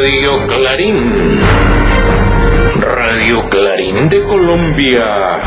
Radio Clarín de Colombia.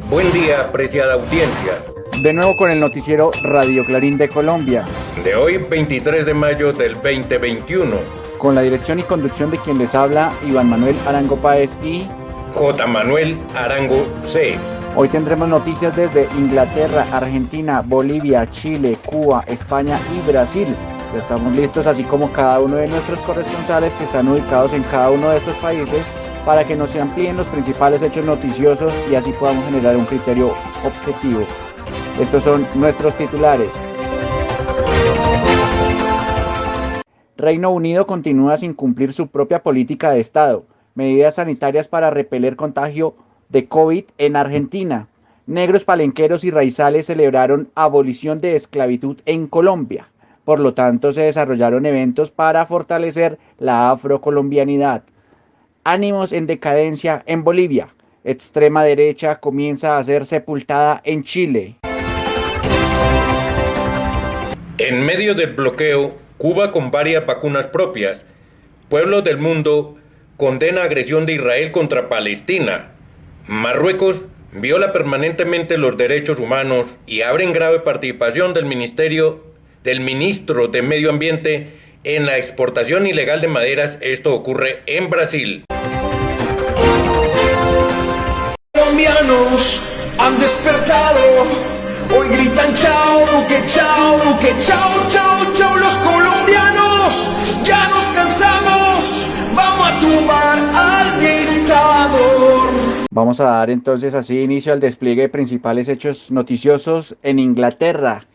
Buen día, apreciada audiencia. De nuevo con el noticiero Radio Clarín de Colombia. De hoy, 23 de mayo del 2021. Con la dirección y conducción de quien les habla, Iván Manuel Arango Páez y J. Manuel Arango C. Hoy tendremos noticias desde Inglaterra, Argentina, Bolivia, Chile, Cuba, España y Brasil. Ya estamos listos, así como cada uno de nuestros corresponsales que están ubicados en cada uno de estos países, para que nos amplíen los principales hechos noticiosos y así podamos generar un criterio objetivo. Estos son nuestros titulares. Reino Unido continúa sin cumplir su propia política de Estado. Medidas sanitarias para repeler contagio de COVID en Argentina. Negros palenqueros y raizales celebraron abolición de esclavitud en Colombia. Por lo tanto, se desarrollaron eventos para fortalecer la afrocolombianidad. Ánimos en decadencia en Bolivia. Extrema derecha comienza a ser sepultada en Chile. En medio del bloqueo, Cuba con varias vacunas propias. Pueblos del mundo condena agresión de Israel contra Palestina. Marruecos viola permanentemente los derechos humanos y abre en grave participación del ministro de Medio Ambiente en la exportación ilegal de maderas. Esto ocurre en Brasil. Colombianos han despertado, hoy gritan chao, Duque, chao, Duque, chao, chao, chao. Los colombianos ya nos cansamos, vamos a tumbar al dictador. Vamos a dar entonces así inicio al despliegue de principales hechos noticiosos en Inglaterra.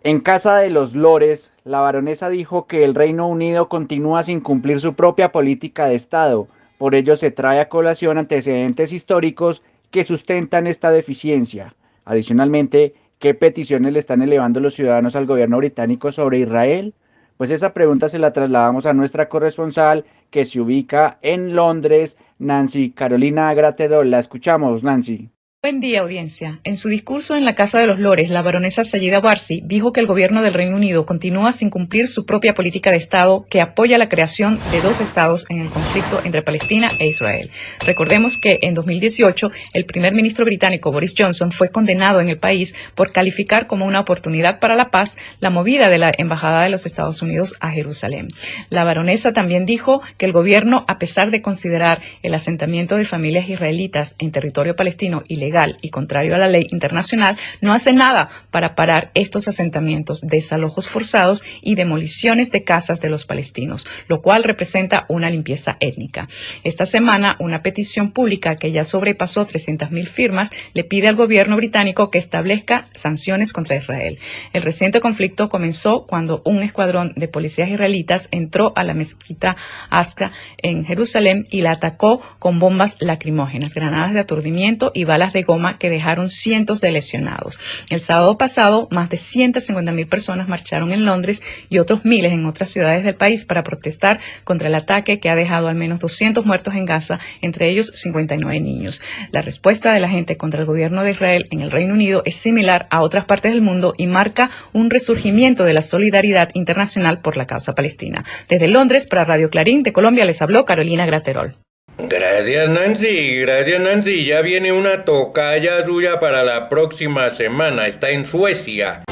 En casa de los lores, la baronesa dijo que el Reino Unido continúa sin cumplir su propia política de Estado. Por ello se trae a colación antecedentes históricos que sustentan esta deficiencia. Adicionalmente, ¿qué peticiones le están elevando los ciudadanos al gobierno británico sobre Israel? Pues esa pregunta se la trasladamos a nuestra corresponsal que se ubica en Londres, Nancy Carolina Graterol. La escuchamos, Nancy. Buen día, audiencia. En su discurso en la Casa de los Lores, la baronesa Sayida Warsi dijo que el gobierno del Reino Unido continúa sin cumplir su propia política de Estado que apoya la creación de dos estados en el conflicto entre Palestina e Israel. Recordemos que en 2018 el primer ministro británico Boris Johnson fue condenado en el país por calificar como una oportunidad para la paz la movida de la Embajada de los Estados Unidos a Jerusalén. La baronesa también dijo que el gobierno, a pesar de considerar el asentamiento de familias israelitas en territorio palestino ilegal y contrario a la ley internacional, no hace nada para parar estos asentamientos, desalojos forzados y demoliciones de casas de los palestinos, lo cual representa una limpieza étnica. Esta semana, una petición pública que ya sobrepasó 300.000 firmas le pide al gobierno británico que establezca sanciones contra Israel. El reciente conflicto comenzó cuando un escuadrón de policías israelitas entró a la mezquita Aqsa en Jerusalén y la atacó con bombas lacrimógenas, granadas de aturdimiento y balas de goma que dejaron cientos de lesionados. El sábado pasado, más de 150.000 personas marcharon en Londres y otros miles en otras ciudades del país para protestar contra el ataque que ha dejado al menos 200 muertos en Gaza, entre ellos 59 niños. La respuesta de la gente contra el gobierno de Israel en el Reino Unido es similar a otras partes del mundo y marca un resurgimiento de la solidaridad internacional por la causa palestina. Desde Londres, para Radio Clarín de Colombia, les habló Carolina Graterol. Gracias, Nancy. Ya viene una tocaya suya para la próxima semana. Está en Suecia.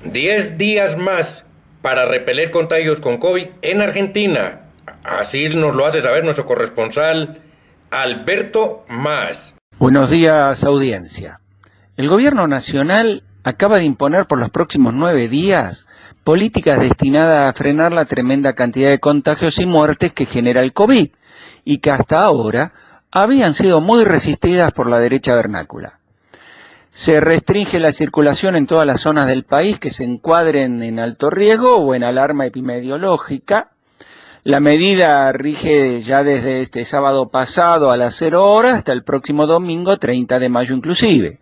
10 días más para repeler contagios con COVID en Argentina. Así nos lo hace saber nuestro corresponsal Alberto Más. Buenos días, audiencia. El gobierno nacional acaba de imponer por los próximos 9 días políticas destinadas a frenar la tremenda cantidad de contagios y muertes que genera el COVID y que hasta ahora habían sido muy resistidas por la derecha vernácula. Se restringe la circulación en todas las zonas del país que se encuadren en alto riesgo o en alarma epidemiológica. La medida rige ya desde este sábado pasado a las 0 horas hasta el próximo domingo 30 de mayo inclusive.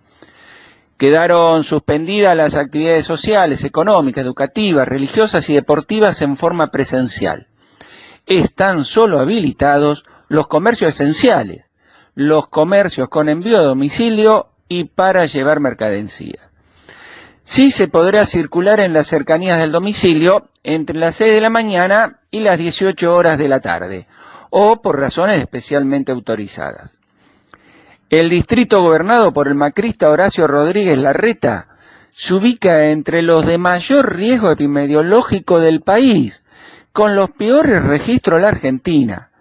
Quedaron suspendidas las actividades sociales, económicas, educativas, religiosas y deportivas en forma presencial. Están solo habilitados los comercios esenciales, los comercios con envío a domicilio y para llevar mercadencías. Sí se podrá circular en las cercanías del domicilio entre las 6 de la mañana y las 18 horas de la tarde, o por razones especialmente autorizadas. El distrito gobernado por el macrista Horacio Rodríguez Larreta se ubica entre los de mayor riesgo epidemiológico del país, con los peores registros de la Argentina,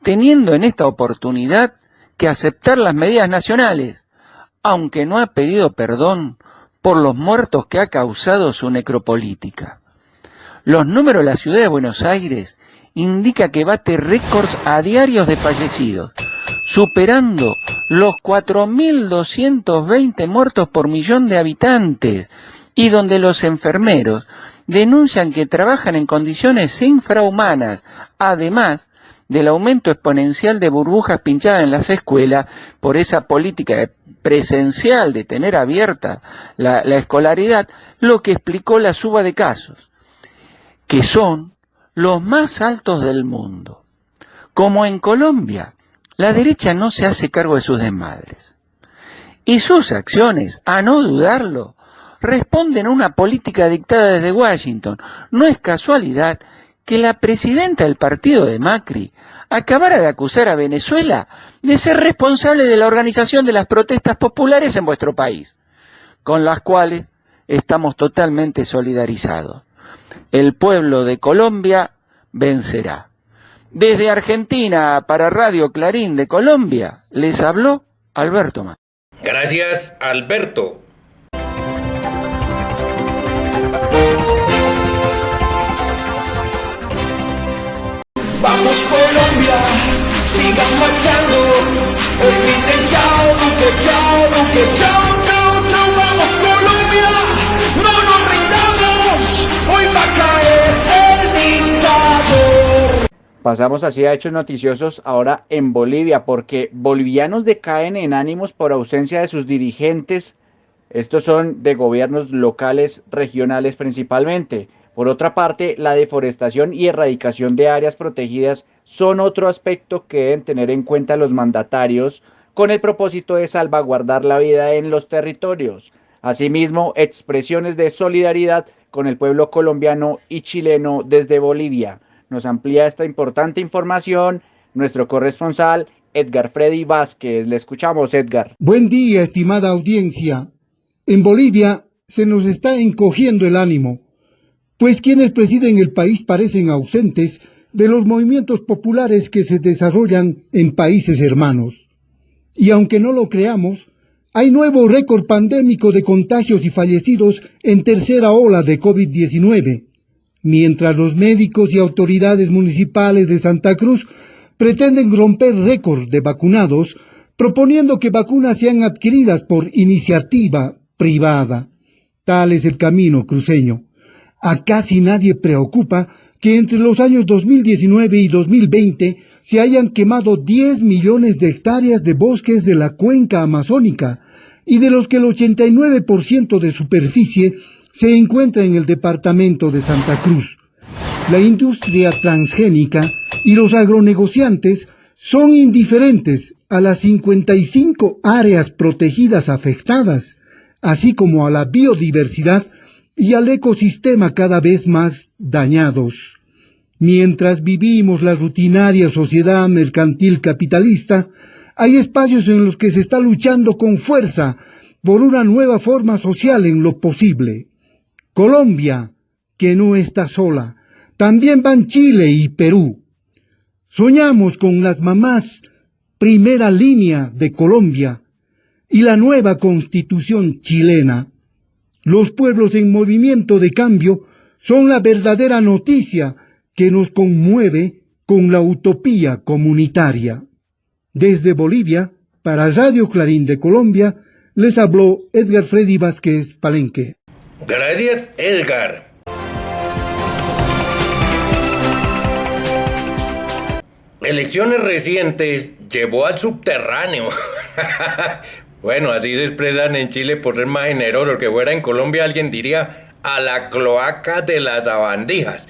teniendo en esta oportunidad que aceptar las medidas nacionales, aunque no ha pedido perdón por los muertos que ha causado su necropolítica. Los números de la ciudad de Buenos Aires indican que bate récords a diarios de fallecidos, superando los 4.220 muertos por millón de habitantes, y donde los enfermeros denuncian que trabajan en condiciones infrahumanas, además del aumento exponencial de burbujas pinchadas en las escuelas por esa política presencial de tener abierta la escolaridad, lo que explicó la suba de casos, que son los más altos del mundo. Como en Colombia, la derecha no se hace cargo de sus desmadres. Y sus acciones, a no dudarlo, responden a una política dictada desde Washington. No es casualidad que la presidenta del partido de Macri acabara de acusar a Venezuela de ser responsable de la organización de las protestas populares en vuestro país, con las cuales estamos totalmente solidarizados. El pueblo de Colombia vencerá. Desde Argentina para Radio Clarín de Colombia, les habló Alberto Más. Gracias, Alberto. Vamos Colombia, sigan marchando. Hoy griten chao, Duque, chao, Duque, chao, chao, chao. Vamos Colombia, no nos rindamos. Hoy va a caer el dictador. Pasamos así a hechos noticiosos ahora en Bolivia, porque bolivianos decaen en ánimos por ausencia de sus dirigentes. Estos son de gobiernos locales, regionales principalmente. Por otra parte, la deforestación y erradicación de áreas protegidas son otro aspecto que deben tener en cuenta los mandatarios con el propósito de salvaguardar la vida en los territorios. Asimismo, expresiones de solidaridad con el pueblo colombiano y chileno desde Bolivia. Nos amplía esta importante información nuestro corresponsal Edgar Freddy Vázquez. Le escuchamos, Edgar. Buen día, estimada audiencia. En Bolivia se nos está encogiendo el ánimo, pues quienes presiden el país parecen ausentes de los movimientos populares que se desarrollan en países hermanos. Y aunque no lo creamos, hay nuevo récord pandémico de contagios y fallecidos en tercera ola de COVID-19, mientras los médicos y autoridades municipales de Santa Cruz pretenden romper récord de vacunados, proponiendo que vacunas sean adquiridas por iniciativa privada. Tal es el camino cruceño. A casi nadie preocupa que entre los años 2019 y 2020 se hayan quemado 10 millones de hectáreas de bosques de la cuenca amazónica, y de los que el 89% de superficie se encuentra en el departamento de Santa Cruz. La industria transgénica y los agronegociantes son indiferentes a las 55 áreas protegidas afectadas, así como a la biodiversidad y al ecosistema cada vez más dañados. Mientras vivimos la rutinaria sociedad mercantil capitalista, hay espacios en los que se está luchando con fuerza por una nueva forma social en lo posible. Colombia, que no está sola, también van Chile y Perú. Soñamos con las mamás primera línea de Colombia y la nueva constitución chilena. Los pueblos en movimiento de cambio son la verdadera noticia que nos conmueve con la utopía comunitaria. Desde Bolivia, para Radio Clarín de Colombia, les habló Edgar Freddy Vázquez Palenque. Gracias, Edgar. Elecciones recientes llevó al subterráneo. Bueno, así se expresan en Chile por ser más generosos. Que fuera en Colombia alguien diría a la cloaca de las sabandijas.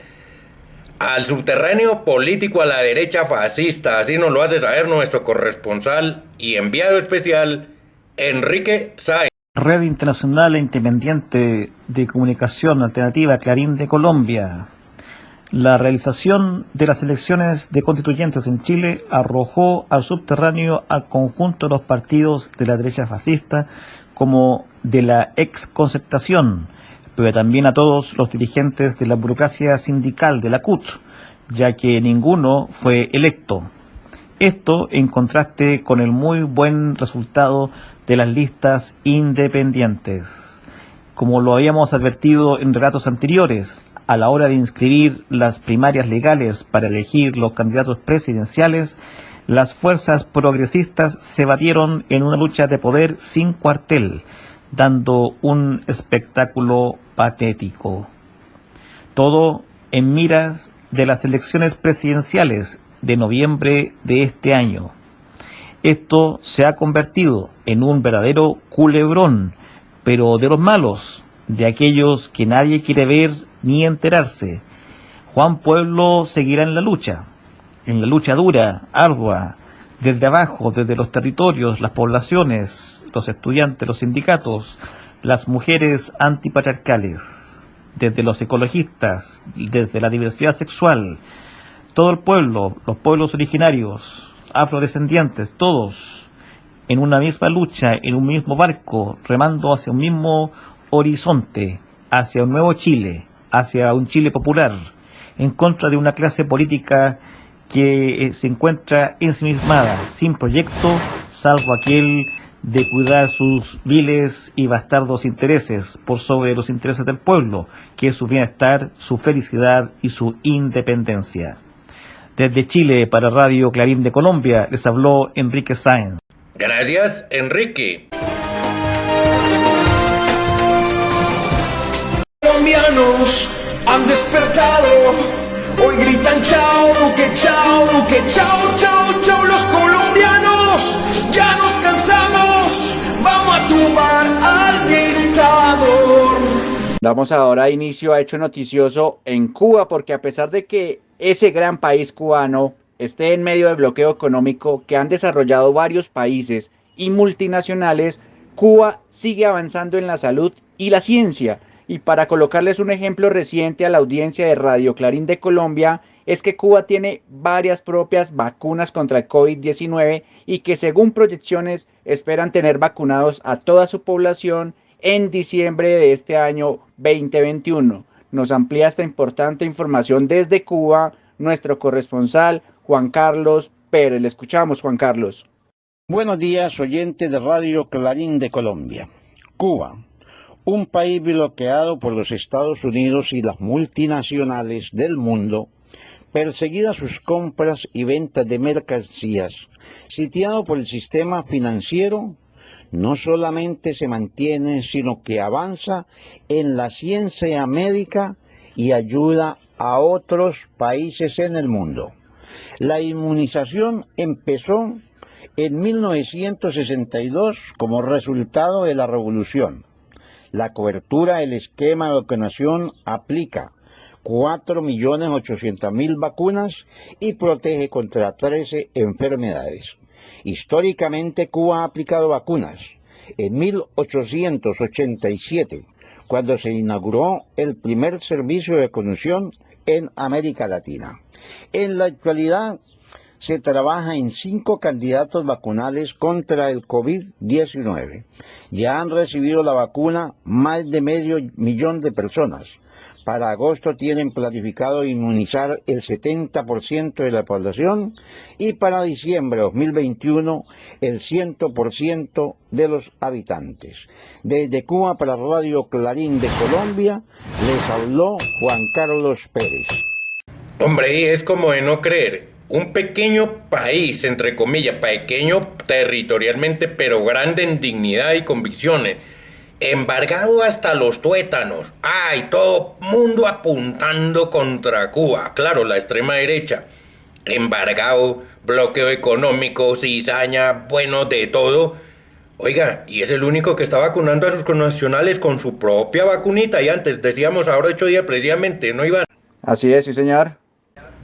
Al subterráneo político, a la derecha fascista. Así nos lo hace saber nuestro corresponsal y enviado especial, Enrique Sáenz. Red Internacional e Independiente de Comunicación Alternativa Clarín de Colombia. La realización de las elecciones de constituyentes en Chile arrojó al subterráneo al conjunto de los partidos de la derecha fascista como de la exconcertación, pero también a todos los dirigentes de la burocracia sindical de la CUT, ya que ninguno fue electo. Esto en contraste con el muy buen resultado de las listas independientes. Como lo habíamos advertido en relatos anteriores, a la hora de inscribir las primarias legales para elegir los candidatos presidenciales, las fuerzas progresistas se batieron en una lucha de poder sin cuartel, dando un espectáculo patético. Todo en miras de las elecciones presidenciales de noviembre de este año. Esto se ha convertido en un verdadero culebrón, pero de los malos, de aquellos que nadie quiere ver ni enterarse. Juan Pueblo seguirá en la lucha dura, ardua, desde abajo, desde los territorios, las poblaciones, los estudiantes, los sindicatos, las mujeres antipatriarcales, desde los ecologistas, desde la diversidad sexual, todo el pueblo, los pueblos originarios, afrodescendientes, todos en una misma lucha, en un mismo barco, remando hacia un mismo horizonte, hacia un nuevo Chile, hacia un Chile popular, en contra de una clase política que se encuentra ensimismada, sin proyecto, salvo aquel de cuidar sus viles y bastardos intereses por sobre los intereses del pueblo, que es su bienestar, su felicidad y su independencia. Desde Chile, para Radio Clarín de Colombia, les habló Enrique Sáenz. Gracias, Enrique. Colombianos han despertado, hoy gritan chao, Duque, chao, Duque, chao, chao, chao. Los colombianos ya nos cansamos, vamos a tumbar al dictador. Damos ahora inicio a hecho noticioso en Cuba, porque a pesar de que ese gran país cubano esté en medio del bloqueo económico que han desarrollado varios países y multinacionales, Cuba sigue avanzando en la salud y la ciencia. Y para colocarles un ejemplo reciente a la audiencia de Radio Clarín de Colombia, es que Cuba tiene varias propias vacunas contra el COVID-19 y que según proyecciones esperan tener vacunados a toda su población en diciembre de este año 2021. Nos amplía esta importante información desde Cuba nuestro corresponsal Juan Carlos Pérez. Le escuchamos, Juan Carlos. Buenos días, oyentes de Radio Clarín de Colombia. Cuba, un país bloqueado por los Estados Unidos y las multinacionales del mundo, perseguida sus compras y ventas de mercancías, sitiado por el sistema financiero, no solamente se mantiene, sino que avanza en la ciencia médica y ayuda a otros países en el mundo. La inmunización empezó en 1962 como resultado de la revolución. La cobertura del esquema de vacunación aplica 4.800.000 vacunas y protege contra 13 enfermedades. Históricamente Cuba ha aplicado vacunas. En 1887, cuando se inauguró el primer servicio de vacunación en América Latina. En la actualidad se trabaja en 5 candidatos vacunales contra el COVID-19. Ya han recibido la vacuna más de 500.000 de personas. Para agosto tienen planificado inmunizar el 70% de la población y para diciembre de 2021 el 100% de los habitantes. Desde Cuba para Radio Clarín de Colombia les habló Juan Carlos Pérez. Hombre, y es como de no creer. Un pequeño país, entre comillas, pequeño territorialmente, pero grande en dignidad y convicciones, embargado hasta los tuétanos. ¡Ay! Todo mundo apuntando contra Cuba. Claro, la extrema derecha. Embargado, bloqueo económico, cizaña, bueno, de todo. Oiga, y es el único que está vacunando a sus connacionales con su propia vacunita. Y antes decíamos, ahora 8 días precisamente, ¿no, Iván? Así es, sí, señor.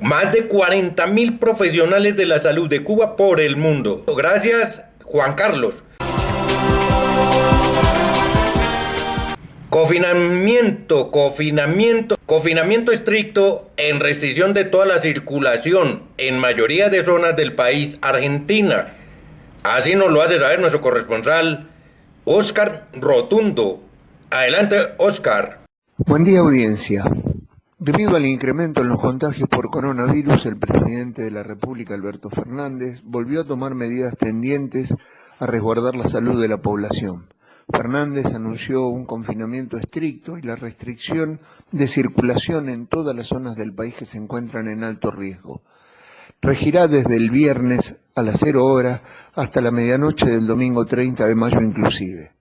Más de 40.000 profesionales de la salud de Cuba por el mundo. Gracias, Juan Carlos. Confinamiento estricto en restricción de toda la circulación en mayoría de zonas del país, Argentina. Así nos lo hace saber nuestro corresponsal, Óscar Rotundo. Adelante, Óscar. Buen día, audiencia. Debido al incremento en los contagios por coronavirus, el presidente de la República, Alberto Fernández, volvió a tomar medidas tendientes a resguardar la salud de la población. Fernández anunció un confinamiento estricto y la restricción de circulación en todas las zonas del país que se encuentran en alto riesgo. Regirá desde el viernes a las 0 horas hasta la medianoche del domingo 30 de mayo inclusive.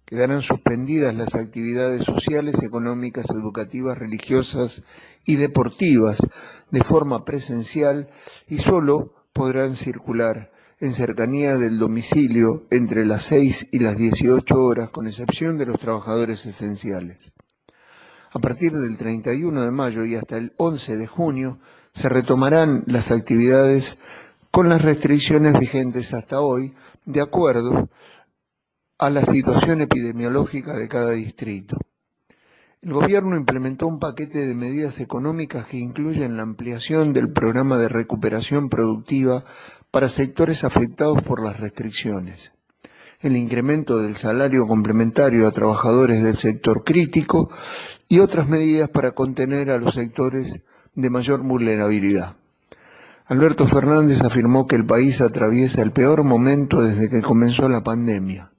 Quedarán suspendidas las actividades sociales, económicas, educativas, religiosas y deportivas de forma presencial y solo podrán circular en cercanía del domicilio entre las 6 y las 18 horas, con excepción de los trabajadores esenciales. A partir del 31 de mayo y hasta el 11 de junio se retomarán las actividades con las restricciones vigentes hasta hoy, de acuerdo a la situación epidemiológica de cada distrito. El gobierno implementó un paquete de medidas económicas que incluyen la ampliación del programa de recuperación productiva para sectores afectados por las restricciones, el incremento del salario complementario a trabajadores del sector crítico y otras medidas para contener a los sectores de mayor vulnerabilidad. Alberto Fernández afirmó que el país atraviesa el peor momento desde que comenzó la pandemia.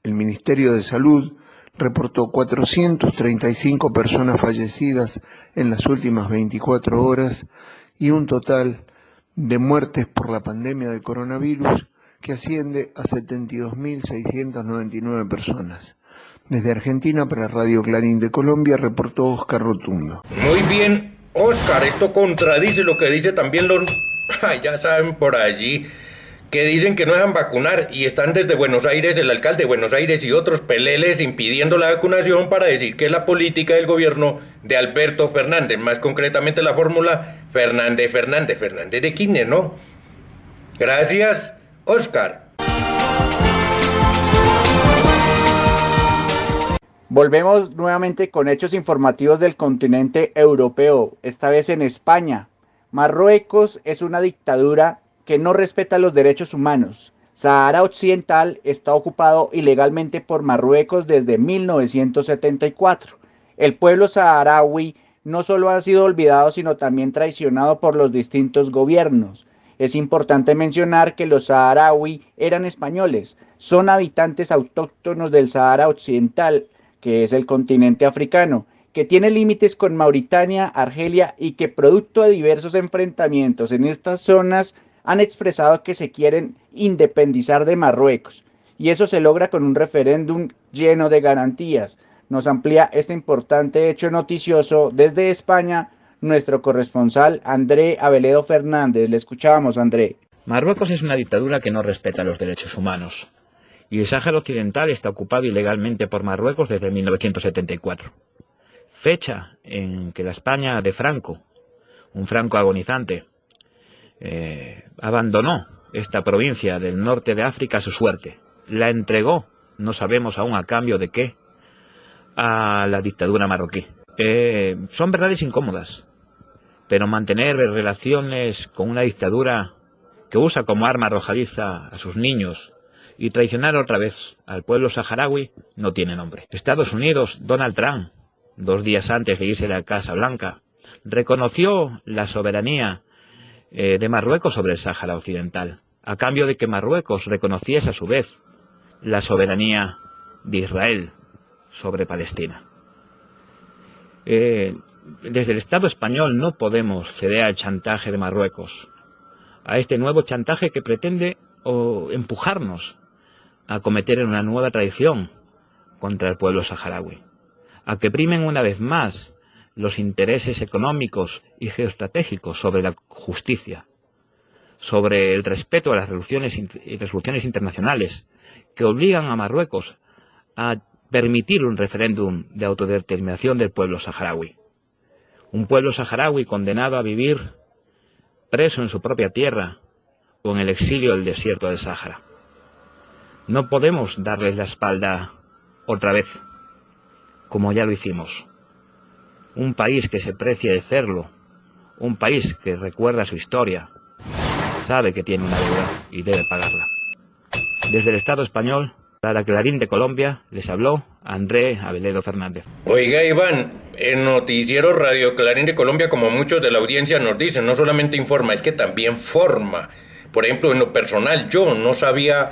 El Ministerio de Salud reportó 435 personas fallecidas en las últimas 24 horas y un total de muertes por la pandemia de coronavirus que asciende a 72.699 personas. Desde Argentina, para Radio Clarín de Colombia, reportó Óscar Rotundo. Muy bien, Óscar, esto contradice lo que dice también los... ya saben por allí, que dicen que no dejan vacunar y están desde Buenos Aires, el alcalde de Buenos Aires y otros peleles impidiendo la vacunación para decir que es la política del gobierno de Alberto Fernández, más concretamente la fórmula Fernández de Kirchner, ¿no? Gracias, Óscar. Volvemos nuevamente con hechos informativos del continente europeo, esta vez en España. Marruecos es una dictadura que no respeta los derechos humanos. Sahara Occidental está ocupado ilegalmente por Marruecos desde 1974. El pueblo saharaui no solo ha sido olvidado, sino también traicionado por los distintos gobiernos. Es importante mencionar que los saharaui eran españoles, son habitantes autóctonos del Sahara Occidental, que es el continente africano, que tiene límites con Mauritania, Argelia y que producto de diversos enfrentamientos en estas zonas han expresado que se quieren independizar de Marruecos. Y eso se logra con un referéndum lleno de garantías. Nos amplía este importante hecho noticioso desde España nuestro corresponsal André Aveledo Fernández. Le escuchamos, André. Marruecos es una dictadura que no respeta los derechos humanos. Y el Sáhara Occidental está ocupado ilegalmente por Marruecos desde 1974. Fecha en que la España de Franco, un Franco agonizante, abandonó esta provincia del norte de África a su suerte. La entregó, no sabemos aún a cambio de qué, a la dictadura marroquí. Son verdades incómodas, pero mantener relaciones con una dictadura que usa como arma arrojadiza a sus niños y traicionar otra vez al pueblo saharaui no tiene nombre. Estados Unidos, Donald Trump, 2 días antes de irse a la Casa Blanca, reconoció la soberanía de Marruecos sobre el Sáhara Occidental, a cambio de que Marruecos reconociese a su vez la soberanía de Israel sobre Palestina. Desde el Estado español no podemos ceder al chantaje de Marruecos, a este nuevo chantaje que pretende empujarnos a cometer una nueva traición contra el pueblo saharaui, a que primen una vez más los intereses económicos y geoestratégicos sobre la justicia, sobre el respeto a las resoluciones internacionales que obligan a Marruecos a permitir un referéndum de autodeterminación del pueblo saharaui. Un pueblo saharaui condenado a vivir preso en su propia tierra o en el exilio del desierto del Sáhara. No podemos darles la espalda otra vez como ya lo hicimos. Un país que se precie de serlo, un país que recuerda su historia, sabe que tiene una deuda y debe pagarla. Desde el Estado español, para Clarín de Colombia, les habló André Abeledo Fernández. Oiga, Iván, el noticiero Radio Clarín de Colombia, como muchos de la audiencia nos dicen, no solamente informa, es que también forma. Por ejemplo, en lo personal, yo no sabía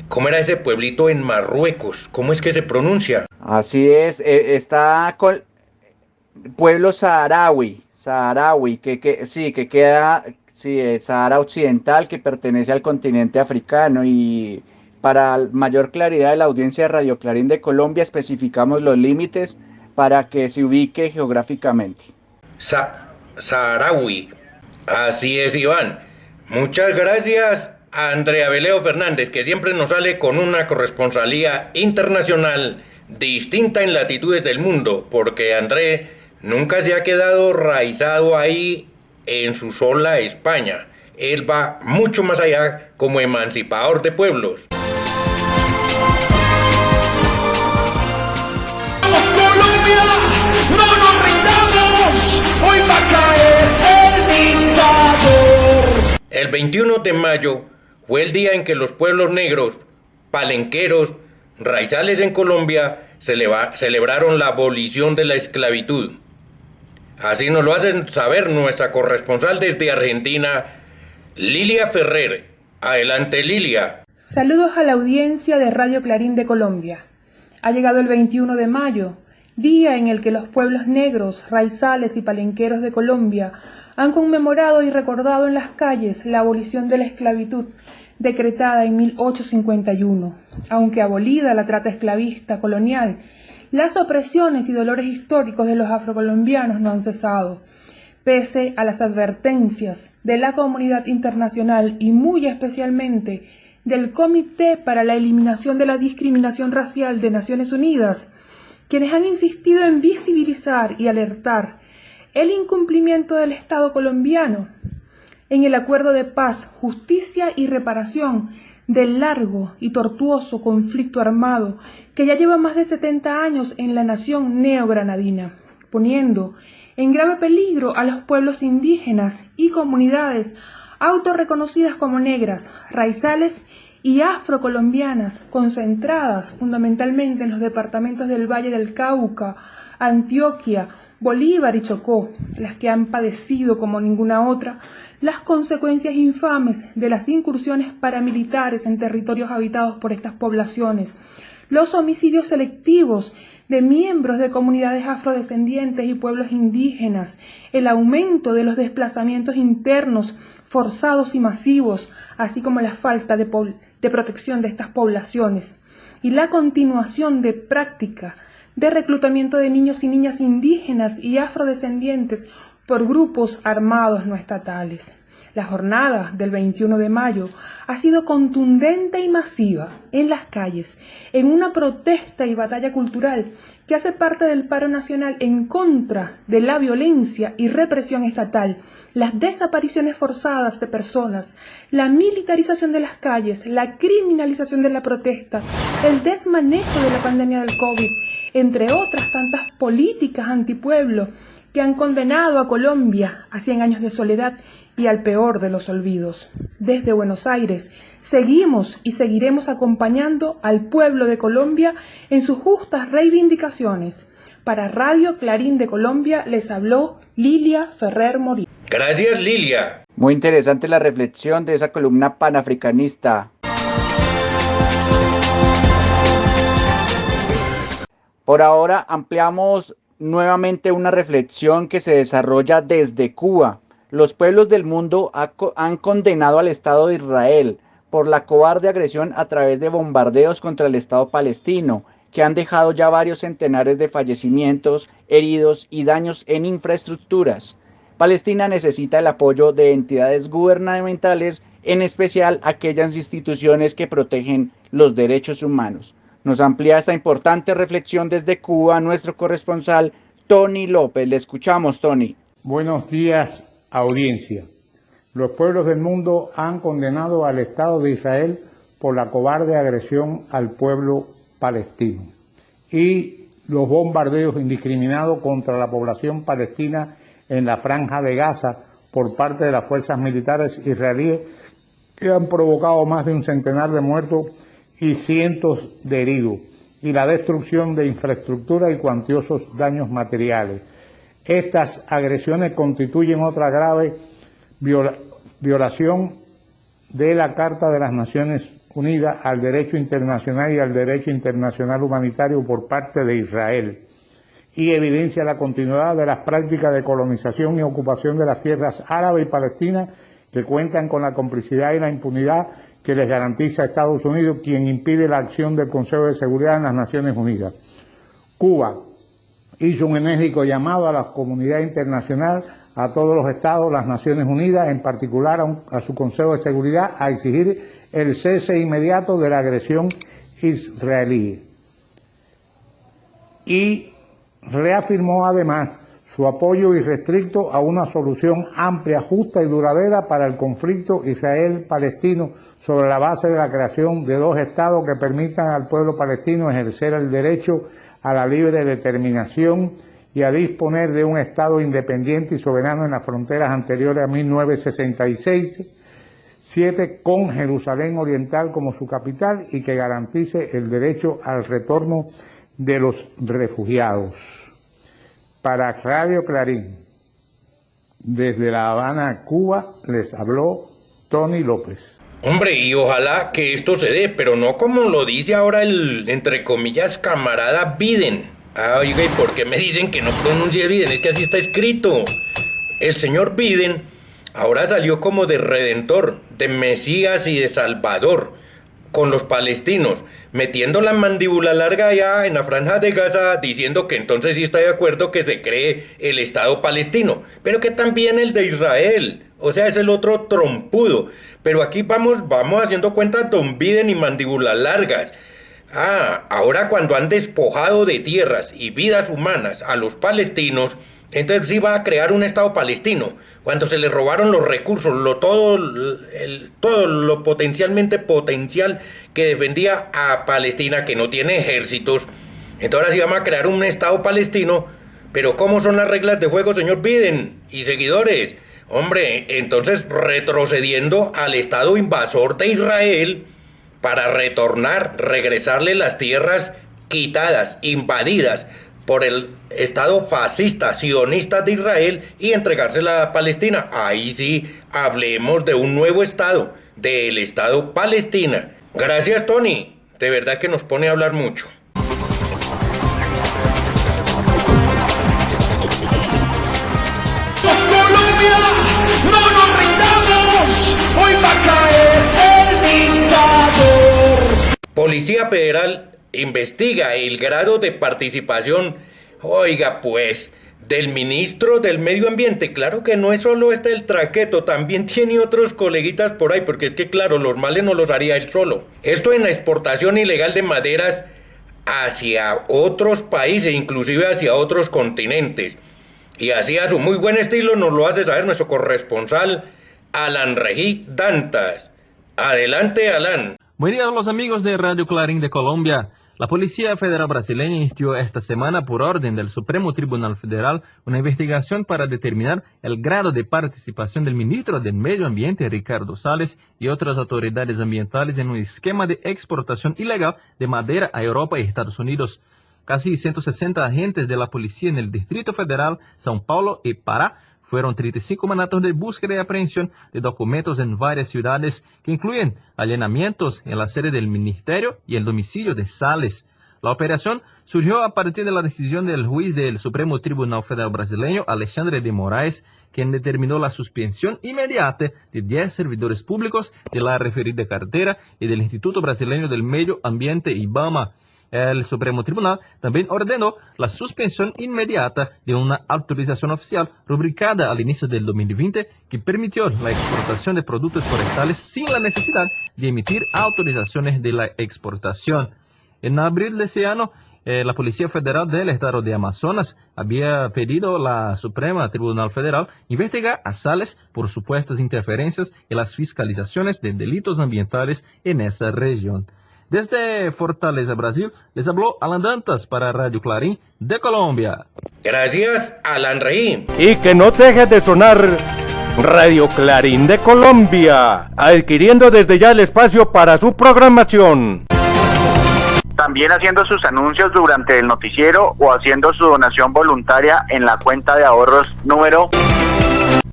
cómo era ese pueblito en Marruecos, cómo es que se pronuncia. Así es, está con pueblo saharaui, que queda, Sahara Occidental, que pertenece al continente africano. Y para mayor claridad de la audiencia de Radio Clarín de Colombia, especificamos los límites para que se ubique geográficamente. Saharaui, así es, Iván. Muchas gracias a Andrea Abeledo Fernández, que siempre nos sale con una corresponsalía internacional distinta en latitudes del mundo, porque André nunca se ha quedado raizado ahí en su sola España. Él va mucho más allá como emancipador de pueblos. ¡Vamos, Colombia! ¡No nos rindamos! ¡Hoy va a caer el dictador! El 21 de mayo fue el día en que los pueblos negros, palenqueros, raizales en Colombia celebraron la abolición de la esclavitud. Así nos lo hacen saber nuestra corresponsal desde Argentina, Lilia Ferrer. Adelante, Lilia. Saludos a la audiencia de Radio Clarín de Colombia. Ha llegado el 21 de mayo, día en el que los pueblos negros, raizales y palenqueros de Colombia han conmemorado y recordado en las calles la abolición de la esclavitud decretada en 1851. Aunque abolida la trata esclavista colonial, las opresiones y dolores históricos de los afrocolombianos no han cesado. Pese a las advertencias de la comunidad internacional y muy especialmente del Comité para la Eliminación de la Discriminación Racial de Naciones Unidas, quienes han insistido en visibilizar y alertar el incumplimiento del Estado colombiano en el acuerdo de paz, justicia y reparación del largo y tortuoso conflicto armado que ya lleva más de 70 años en la nación neogranadina, poniendo en grave peligro a los pueblos indígenas y comunidades autorreconocidas como negras, raizales y afrocolombianas, concentradas fundamentalmente en los departamentos del Valle del Cauca, Antioquia, Bolívar y Chocó, las que han padecido como ninguna otra las consecuencias infames de las incursiones paramilitares en territorios habitados por estas poblaciones, los homicidios selectivos de miembros de comunidades afrodescendientes y pueblos indígenas, el aumento de los desplazamientos internos forzados y masivos, así como la falta de protección de estas poblaciones, y la continuación de prácticas de reclutamiento de niños y niñas indígenas y afrodescendientes por grupos armados no estatales. La jornada del 21 de mayo ha sido contundente y masiva en las calles, en una protesta y batalla cultural que hace parte del paro nacional en contra de la violencia y represión estatal, las desapariciones forzadas de personas, la militarización de las calles, la criminalización de la protesta, el desmanejo de la pandemia del COVID, entre otras tantas políticas antipueblo que han condenado a Colombia a 100 años de soledad y al peor de los olvidos. Desde Buenos Aires seguimos y seguiremos acompañando al pueblo de Colombia en sus justas reivindicaciones. Para Radio Clarín de Colombia les habló Lilia Ferrer Morín. Gracias, Lilia. Muy interesante la reflexión de esa columna panafricanista. Por ahora ampliamos nuevamente una reflexión que se desarrolla desde Cuba. Los pueblos del mundo han condenado al Estado de Israel por la cobarde agresión a través de bombardeos contra el Estado palestino, que han dejado ya varios centenares de fallecimientos, heridos y daños en infraestructuras. Palestina necesita el apoyo de entidades gubernamentales, en especial aquellas instituciones que protegen los derechos humanos. Nos amplía esta importante reflexión desde Cuba nuestro corresponsal Tony López. Le escuchamos, Tony. Buenos días, audiencia. Los pueblos del mundo han condenado al Estado de Israel por la cobarde agresión al pueblo palestino. Y los bombardeos indiscriminados contra la población palestina en la Franja de Gaza por parte de las fuerzas militares israelíes, que han provocado más de un centenar de muertos y cientos de heridos, y la destrucción de infraestructura y cuantiosos daños materiales. Estas agresiones constituyen otra grave violación de la Carta de las Naciones Unidas al derecho internacional y al derecho internacional humanitario por parte de Israel, y evidencia la continuidad de las prácticas de colonización y ocupación de las tierras árabes y palestinas, que cuentan con la complicidad y la impunidad que les garantiza Estados Unidos, quien impide la acción del Consejo de Seguridad de las Naciones Unidas. Cuba hizo un enérgico llamado a la comunidad internacional, a todos los estados, las Naciones Unidas, en particular a su Consejo de Seguridad, a exigir el cese inmediato de la agresión israelí. Y reafirmó además su apoyo irrestricto a una solución amplia, justa y duradera para el conflicto israel-palestino, sobre la base de la creación de dos estados que permitan al pueblo palestino ejercer el derecho a la libre determinación y a disponer de un estado independiente y soberano en las fronteras anteriores a 1967, con Jerusalén Oriental como su capital, y que garantice el derecho al retorno de los refugiados. Para Radio Clarín, desde La Habana, Cuba, les habló Tony López. Hombre, y ojalá que esto se dé, pero no como lo dice ahora el, entre comillas, camarada Biden. Oiga, ¿y por qué me dicen que no pronuncie Biden? Es que así está escrito. El señor Biden ahora salió como de redentor, de Mesías y de Salvador con los palestinos, metiendo la mandíbula larga allá en la Franja de Gaza, diciendo que entonces sí está de acuerdo que se cree el Estado palestino, pero que también el de Israel. O sea, es el otro trompudo. Pero aquí vamos haciendo cuentas don Biden y mandíbulas largas. Ahora cuando han despojado de tierras y vidas humanas a los palestinos, entonces sí va a crear un Estado palestino. Cuando se le robaron los recursos, todo lo potencialmente potencial que defendía a Palestina, que no tiene ejércitos, entonces ahora sí vamos a crear un Estado palestino. Pero ¿cómo son las reglas de juego, señor Biden y seguidores? Hombre, entonces retrocediendo al Estado invasor de Israel para regresarle las tierras quitadas, invadidas por el Estado fascista, sionista de Israel, y entregársela a Palestina. Ahí sí, hablemos de un nuevo Estado, del Estado Palestina. Gracias, Tony. De verdad que nos pone a hablar mucho. Colombia, no nos rindamos, hoy va a caer el dictador. Policía Federal investiga el grado de participación, oiga pues, del ministro del Medio Ambiente. Claro que no es solo el traqueto, también tiene otros coleguitas por ahí, porque es que claro, los males no los haría él solo. Esto en la exportación ilegal de maderas hacia otros países, inclusive hacia otros continentes. Y así a su muy buen estilo nos lo hace saber nuestro corresponsal Alan Regí Dantas. Adelante, Alan. Buen día a los amigos de Radio Clarín de Colombia. La Policía Federal Brasileña inició esta semana, por orden del Supremo Tribunal Federal, una investigación para determinar el grado de participación del ministro del Medio Ambiente, Ricardo Salles, y otras autoridades ambientales en un esquema de exportación ilegal de madera a Europa y Estados Unidos. Casi 160 agentes de la policía en el Distrito Federal, São Paulo y Pará fueron 35 mandatos de búsqueda y aprehensión de documentos en varias ciudades que incluyen allanamientos en la sede del ministerio y el domicilio de Salles. La operación surgió a partir de la decisión del juez del Supremo Tribunal Federal brasileño, Alexandre de Moraes, quien determinó la suspensión inmediata de 10 servidores públicos de la referida cartera y del Instituto Brasileño del Medio Ambiente, IBAMA. El Supremo Tribunal también ordenó la suspensión inmediata de una autorización oficial rubricada al inicio del 2020 que permitió la exportación de productos forestales sin la necesidad de emitir autorizaciones de la exportación. En abril de ese año, la Policía Federal del Estado de Amazonas había pedido a la Suprema Tribunal Federal investigar a Salles por supuestas interferencias en las fiscalizaciones de delitos ambientales en esa región. Desde Fortaleza, Brasil, les habló Alan Dantas para Radio Clarín de Colombia. Gracias, Alan Rey. Y que no deje de sonar Radio Clarín de Colombia, adquiriendo desde ya el espacio para su programación. También haciendo sus anuncios durante el noticiero o haciendo su donación voluntaria en la cuenta de ahorros número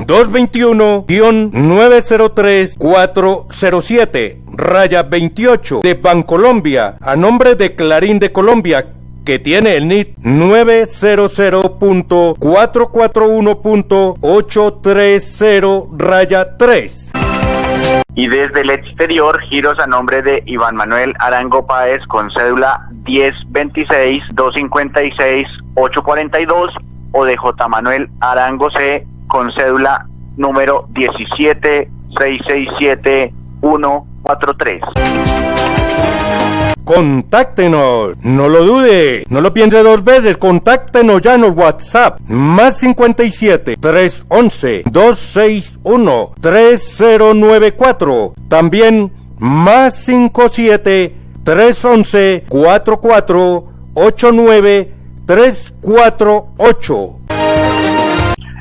221-903-407-28 de Bancolombia, a nombre de Clarín de Colombia, que tiene el NIT 900.441.830-3. Y desde el exterior, giros a nombre de Iván Manuel Arango Páez con cédula 1026-256-842 o de J. Manuel Arango C con cédula número 17-667-143. Contáctenos, no lo dude, no lo piense dos veces, contáctenos ya en el WhatsApp, más 57-311-261-3094, también más 57-311-4489-348.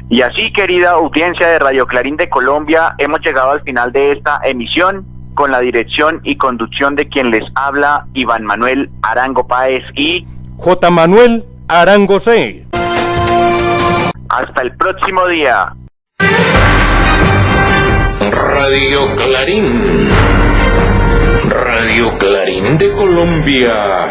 Y así, querida audiencia de Radio Clarín de Colombia, hemos llegado al final de esta emisión, con la dirección y conducción de quien les habla, Iván Manuel Arango Páez y J. Manuel Arango C. Hasta el próximo día. Radio Clarín. Radio Clarín de Colombia.